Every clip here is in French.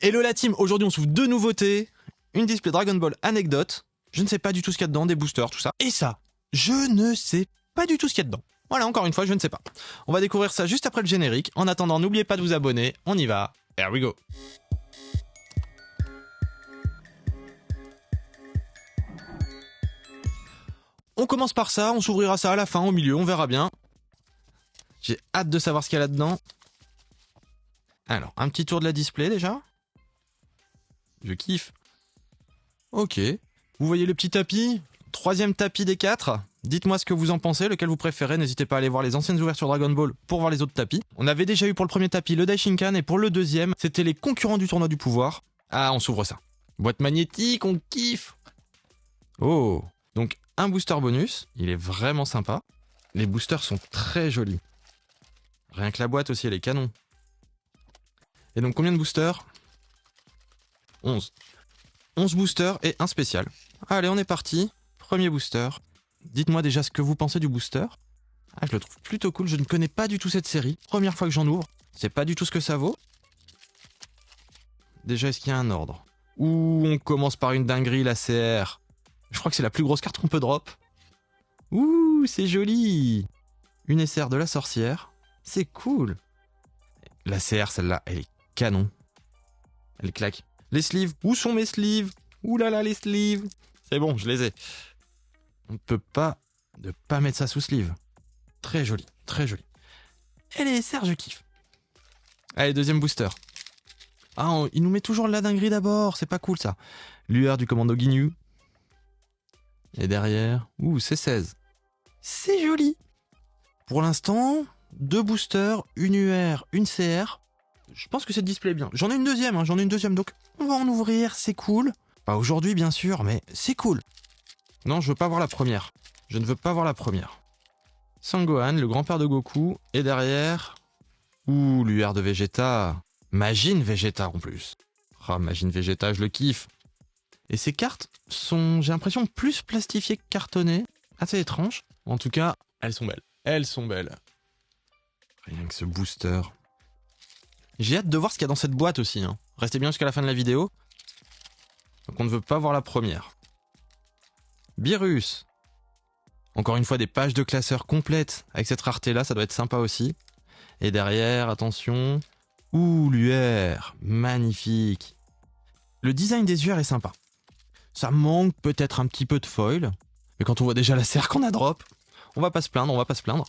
Hello la team, aujourd'hui on s'ouvre deux nouveautés. Une display Dragon Ball anecdote. Je ne sais pas du tout ce qu'il y a dedans, des boosters, tout ça. Et ça, je ne sais pas du tout ce qu'il y a dedans. Voilà, encore une fois, je ne sais pas. On va découvrir ça juste après le générique. En attendant, n'oubliez pas de vous abonner. On y va. Here we go. On commence par ça, on s'ouvrira ça à la fin, au milieu, on verra bien. J'ai hâte de savoir ce qu'il y a là-dedans. Alors, un petit tour de la display déjà. Je kiffe. Ok. Vous voyez le petit tapis ? Troisième tapis des 4. Dites-moi ce que vous en pensez, lequel vous préférez. N'hésitez pas à aller voir les anciennes ouvertures Dragon Ball pour voir les autres tapis. On avait déjà eu pour le premier tapis le Daishinkan et pour le deuxième, c'était les concurrents du tournoi du pouvoir. Ah, on s'ouvre ça. Boîte magnétique, on kiffe. Oh. Donc, un booster bonus. Il est vraiment sympa. Les boosters sont très jolis. Rien que la boîte aussi, elle est canon. Et donc, combien de boosters ? 11. 11 boosters et un spécial. Allez, on est parti. Premier booster. Dites-moi déjà ce que vous pensez du booster. Ah, je le trouve plutôt cool. Je ne connais pas du tout cette série. Première fois que j'en ouvre. C'est pas du tout ce que ça vaut. Déjà, est-ce qu'il y a un ordre ? Ouh, on commence par une dinguerie, la CR. Je crois que c'est la plus grosse carte qu'on peut drop. Ouh, c'est joli. Une SR de la sorcière. C'est cool. La CR, celle-là, elle est canon. Elle claque. Les sleeves. Où sont mes sleeves ? Ouh là là, les sleeves. C'est bon, je les ai. On ne peut pas ne pas mettre ça sous sleeve. Très joli, très joli. Et les SR, je kiffe. Allez, deuxième booster. Ah, il nous met toujours la dinguerie d'abord. C'est pas cool, ça. Lueur du commando Ginyu. Et derrière... Ouh, c'est 16. C'est joli. Pour l'instant, 2 boosters, une UR, une CR. Je pense que cette display est bien. J'en ai une deuxième, donc on va en ouvrir, c'est cool. Pas aujourd'hui, bien sûr, mais c'est cool. Non, je veux pas voir la première. Je ne veux pas voir la première. Sangohan, le grand-père de Goku, et derrière... Ouh, l'UR de Vegeta. Majin Vegeta, en plus. Ah, Majin Vegeta, je le kiffe. Et ces cartes sont, j'ai l'impression, plus plastifiées que cartonnées. Assez étrange. En tout cas, elles sont belles. Elles sont belles. Rien que ce booster. J'ai hâte de voir ce qu'il y a dans cette boîte aussi. Hein. Restez bien jusqu'à la fin de la vidéo. Donc on ne veut pas voir la première. Beerus. Encore une fois, des pages de classeurs complètes. Avec cette rareté-là, ça doit être sympa aussi. Et derrière, attention. Ouh, l'UR. Magnifique. Le design des UR est sympa. Ça manque peut-être un petit peu de foil. Mais quand on voit déjà la serre qu'on a drop, on va pas se plaindre, on va pas se plaindre.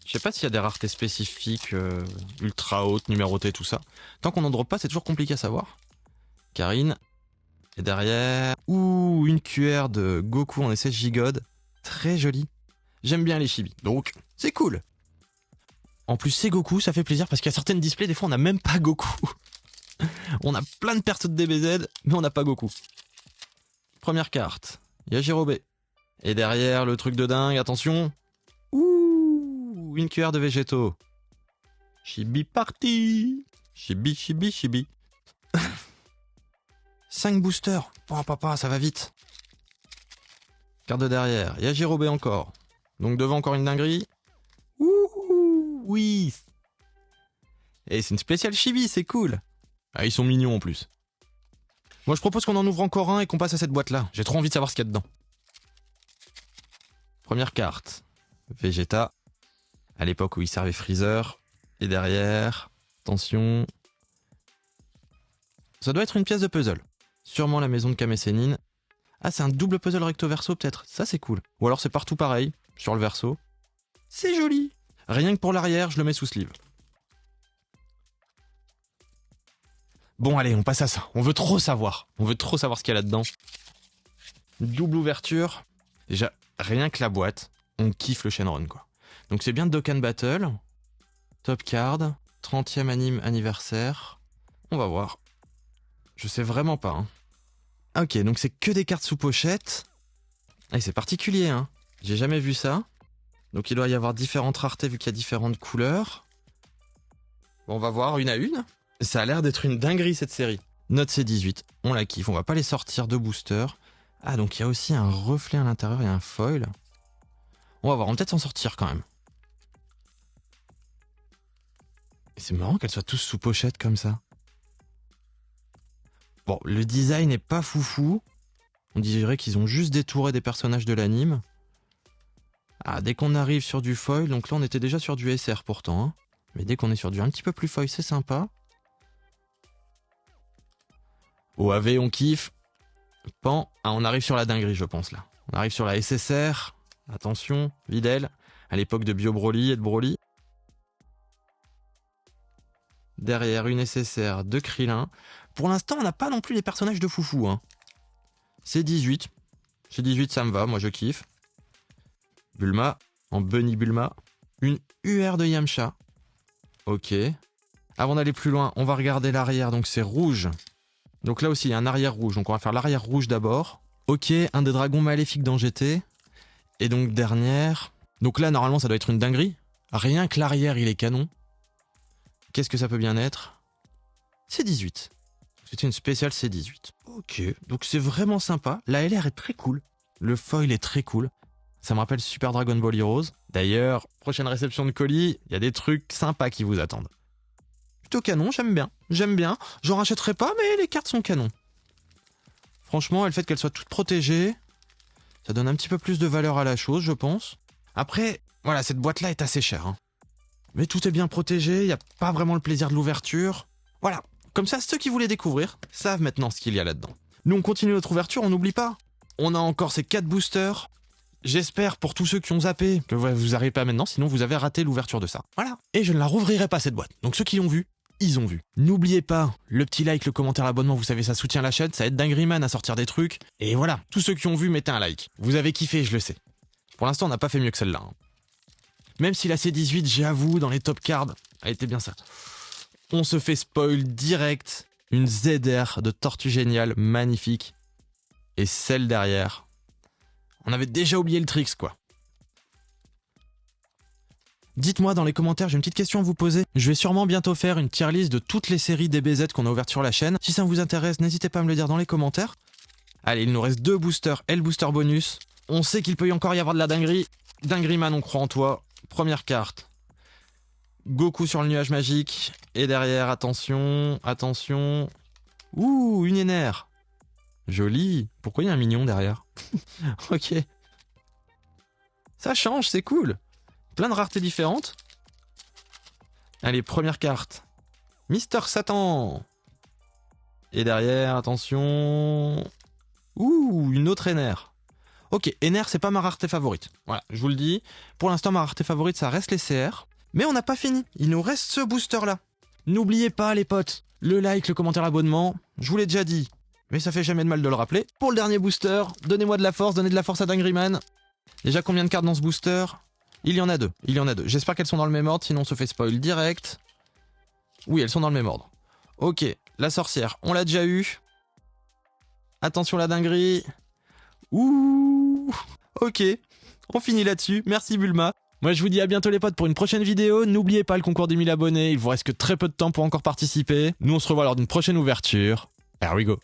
Je sais pas s'il y a des raretés spécifiques, ultra hautes, numérotées, tout ça. Tant qu'on n'en drop pas, c'est toujours compliqué à savoir. Karine. Et derrière... Ouh, une QR de Goku en essai Gigode. Très jolie. J'aime bien les chibis, donc c'est cool. En plus, c'est Goku, ça fait plaisir parce qu'il y a certaines displays, des fois on n'a même pas Goku. On a plein de persos de DBZ, mais on n'a pas Goku. Première carte. Yajirobe. Et derrière, le truc de dingue, attention. Ouh, une QR de Végétaux. Chibi parti. Chibi, chibi, chibi. 5 boosters. Oh papa, ça va vite. Carte de derrière. Yajirobe encore. Donc devant encore une dinguerie. Ouh, oui. Et c'est une spéciale chibi, c'est cool. Ah, ils sont mignons en plus. Moi je propose qu'on en ouvre encore un et qu'on passe à cette boîte-là. J'ai trop envie de savoir ce qu'il y a dedans. Première carte. Vegeta. À l'époque où il servait Freezer. Et derrière... Attention... Ça doit être une pièce de puzzle. Sûrement la maison de Kame Sennin. Ah, c'est un double puzzle recto-verso peut-être. Ça c'est cool. Ou alors c'est partout pareil, sur le verso. C'est joli. Rien que pour l'arrière, je le mets sous sleeve. Bon allez, on passe à ça. On veut trop savoir. On veut trop savoir ce qu'il y a là-dedans. Double ouverture. Déjà, rien que la boîte, on kiffe le Shenron quoi. Donc c'est bien Dokkan Battle. Top card. 30e anime anniversaire. On va voir. Je sais vraiment pas. Hein. Ok, donc c'est que des cartes sous pochette. Ah, c'est particulier, hein. J'ai jamais vu ça. Donc il doit y avoir différentes raretés vu qu'il y a différentes couleurs. Bon, on va voir une à une. Ça a l'air d'être une dinguerie cette série. Note C18, on la kiffe. On va pas les sortir de booster. Ah, donc il y a aussi un reflet à l'intérieur et un foil. On va voir, on va peut-être s'en sortir quand même. Et c'est marrant qu'elles soient tous sous pochette comme ça. Bon, le design n'est pas foufou. On dirait qu'ils ont juste détouré des personnages de l'anime. Ah, dès qu'on arrive sur du foil, donc là on était déjà sur du SR pourtant, hein. Mais dès qu'on est sur du un petit peu plus foil, c'est sympa. OAV, on kiffe. Pan. Ah, on arrive sur la dinguerie, je pense, là. On arrive sur la SSR. Attention, Videl. À l'époque de Bio Broly et de Broly. Derrière, une SSR de Krillin. Pour l'instant, on n'a pas non plus les personnages de foufou, hein. C'est 18. C'est 18, ça me va, moi je kiffe. Bulma, en Bunny Bulma. Une UR de Yamcha. Ok. Avant d'aller plus loin, on va regarder l'arrière, donc c'est rouge. Donc là aussi, il y a un arrière rouge, donc on va faire l'arrière rouge d'abord. Ok, un des dragons maléfiques dans GT. Et donc dernière... Donc là, normalement, ça doit être une dinguerie. Rien que l'arrière, il est canon. Qu'est-ce que ça peut bien être? C'est 18. C'était une spéciale C18. Ok, donc c'est vraiment sympa. La LR est très cool. Le foil est très cool. Ça me rappelle Super Dragon Ball Heroes. D'ailleurs, prochaine réception de colis, il y a des trucs sympas qui vous attendent. Plutôt canon, j'aime bien. J'aime bien. J'en rachèterai pas, mais les cartes sont canon. Franchement, le fait qu'elles soient toutes protégées, ça donne un petit peu plus de valeur à la chose, je pense. Après, voilà, cette boîte-là est assez chère, hein. Mais tout est bien protégé, il n'y a pas vraiment le plaisir de l'ouverture. Voilà. Comme ça, ceux qui voulaient découvrir savent maintenant ce qu'il y a là-dedans. Nous, on continue notre ouverture, on n'oublie pas. On a encore ces 4 boosters. J'espère, pour tous ceux qui ont zappé, que vous n'arrivez pas maintenant, sinon vous avez raté l'ouverture de ça. Voilà. Et je ne la rouvrirai pas, cette boîte. Donc ceux qui l'ont vu, ils ont vu. N'oubliez pas, le petit like, le commentaire, l'abonnement, vous savez, ça soutient la chaîne, ça aide Dingryman à sortir des trucs. Et voilà, tous ceux qui ont vu, mettez un like. Vous avez kiffé, je le sais. Pour l'instant, on n'a pas fait mieux que celle-là, hein. Même si la C18, j'avoue, dans les top cards, elle était bien ça. On se fait spoil direct. Une ZR de Tortue Géniale, magnifique. Et celle derrière. On avait déjà oublié le tricks, quoi. Dites-moi dans les commentaires, j'ai une petite question à vous poser. Je vais sûrement bientôt faire une tier list de toutes les séries DBZ qu'on a ouvertes sur la chaîne. Si ça vous intéresse, n'hésitez pas à me le dire dans les commentaires. Allez, il nous reste 2 boosters et le booster bonus. On sait qu'il peut encore y avoir de la dinguerie. Dingryman, on croit en toi. Première carte. Goku sur le nuage magique. Et derrière, attention, attention. Ouh, une énère. Joli. Pourquoi il y a un mignon derrière? Ok. Ça change, c'est cool. Plein de raretés différentes. Allez, première carte. Mister Satan. Et derrière, attention. Ouh, une autre énère. Ok, énère, c'est pas ma rareté favorite. Voilà, je vous le dis. Pour l'instant, ma rareté favorite, ça reste les CR. Mais on n'a pas fini. Il nous reste ce booster-là. N'oubliez pas, les potes, le like, le commentaire, l'abonnement. Je vous l'ai déjà dit, mais ça fait jamais de mal de le rappeler. Pour le dernier booster, donnez-moi de la force, donnez de la force à Dingryman. Déjà, combien de cartes dans ce booster? Il y en a 2. Il y en a 2. J'espère qu'elles sont dans le même ordre, sinon on se fait spoil direct. Oui, elles sont dans le même ordre. Ok, la sorcière, on l'a déjà eu. Attention la dinguerie. Ouh. Ok, on finit là-dessus. Merci Bulma. Moi je vous dis à bientôt les potes pour une prochaine vidéo. N'oubliez pas le concours des 1000 abonnés. Il vous reste que très peu de temps pour encore participer. Nous on se revoit lors d'une prochaine ouverture. Here we go.